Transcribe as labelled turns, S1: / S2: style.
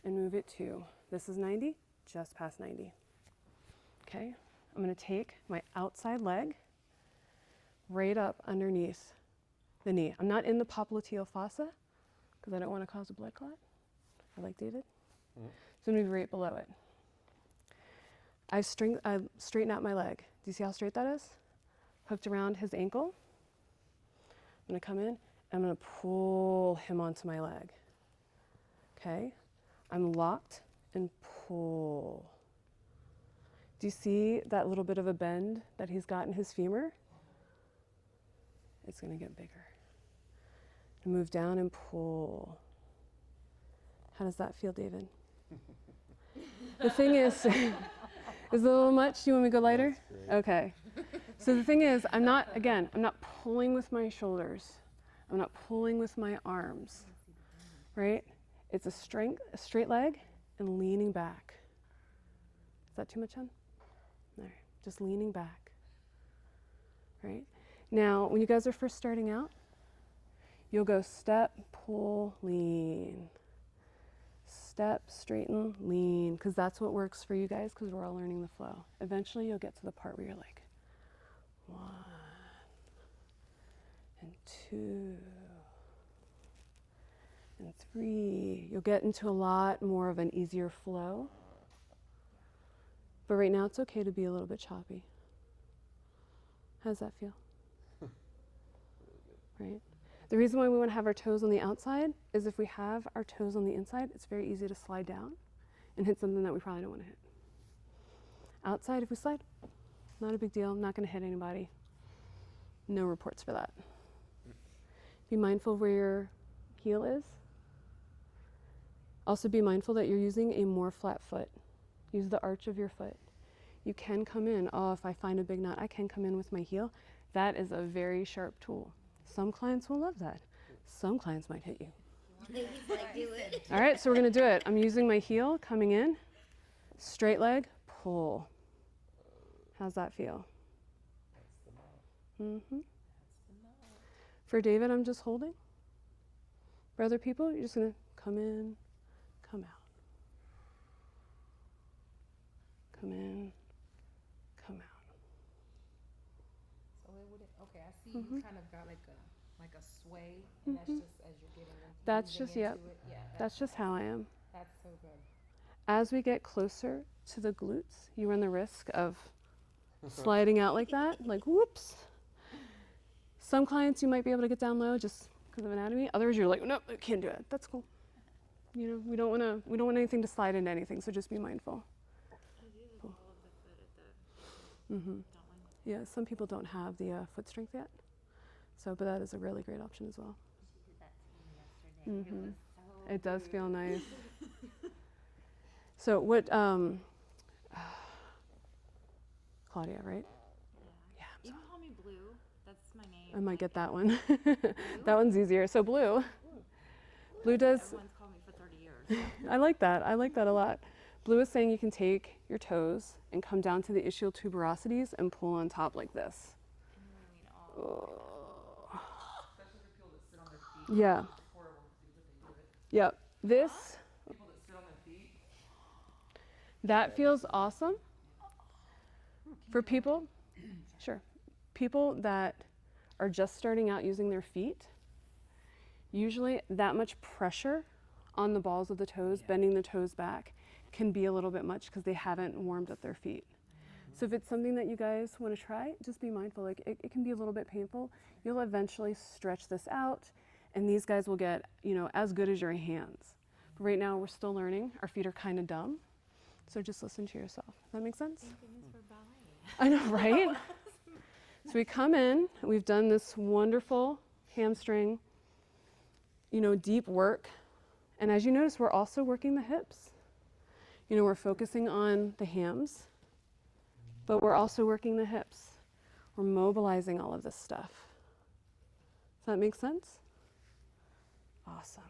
S1: and move it to, this is 90, just past 90. Okay, I'm gonna take my outside leg right up underneath the knee. I'm not in the popliteal fossa because I don't want to cause a blood clot. I like David. So I'm gonna be right below it. I straighten out my leg. Do you see how straight that is? Hooked around his ankle. I'm gonna come in and I'm gonna pull him onto my leg. Okay, I'm locked and pull. Do you see that little bit of a bend that he's got in his femur? It's gonna get bigger. And move down and pull. How does that feel, David? The thing is, is it a little much? You want me to go lighter? Okay. So the thing is, I'm not pulling with my shoulders. I'm not pulling with my arms, right? It's a straight leg and leaning back. Is that too much, hon? There, just leaning back, right? Now, when you guys are first starting out, you'll go step, pull, lean. Step, straighten, lean, because that's what works for you guys, because we're all learning the flow. Eventually, you'll get to the part where you're like, 1 and 2 and 3. You'll get into a lot more of an easier flow. But right now, it's okay to be a little bit choppy. How does that feel? Right? The reason why we want to have our toes on the outside is if we have our toes on the inside, it's very easy to slide down and hit something that we probably don't want to hit. Outside, if we slide, not a big deal. I'm not going to hit anybody. No reports for that. Be mindful of where your heel is. Also be mindful that you're using a more flat foot. Use the arch of your foot. You can come in, if I find a big knot, I can come in with my heel. That is a very sharp tool. Some clients will love that. Some clients might hit you. All right, so we're gonna do it. I'm using my heel, coming in, straight leg, pull. How's that feel? Mm-hmm. For David, I'm just holding. For other people, you're just gonna come in, come out. Come in, come out.
S2: So it would, okay, I see you kind of got like a sway, and that's just as you're getting into it. Yeah,
S1: that's just how I am.
S2: That's so good.
S1: As we get closer to the glutes, you run the risk of sliding out like that, like whoops. Some clients you might be able to get down low just because of anatomy. Others you're like, nope, I can't do it. That's cool. You know, we don't want anything to slide into anything, so just be mindful. Mm-hmm. Yeah, some people don't have the foot strength yet, but that is a really great option as well.
S3: She did that to me yesterday.
S1: Mm-hmm.
S3: It was so
S1: It does
S3: good.
S1: feel nice. So what, Claudia, right?
S3: Yeah. You can call me Blue. That's my name.
S1: I might get that one. That one's easier. So Blue does.
S3: Everyone's called me for 30 years.
S1: I like that. I like that a lot. Blue is saying you can take your toes and come down to the ischial tuberosities and pull on top like this.
S4: Especially for people that sit on their feet.
S1: Yeah.
S4: It's horrible to do, but they do it.
S1: Yep. This.
S4: People that sit on their feet.
S1: That feels awesome. For people, sure. People that are just starting out using their feet, usually that much pressure on the balls of the toes, bending the toes back, can be a little bit much because they haven't warmed up their feet. So if it's something that you guys want to try, just be mindful. Like it can be a little bit painful. You'll eventually stretch this out, and these guys will get, as good as your hands. But right now we're still learning. Our feet are kind of dumb. So just listen to yourself. Does that make sense?
S3: Thank goodness for ballet.
S1: I know, right? So we come in, we've done this wonderful hamstring, deep work. And as you notice, we're also working the hips. We're focusing on the hams, but we're also working the hips. We're mobilizing all of this stuff. Does that make sense? Awesome.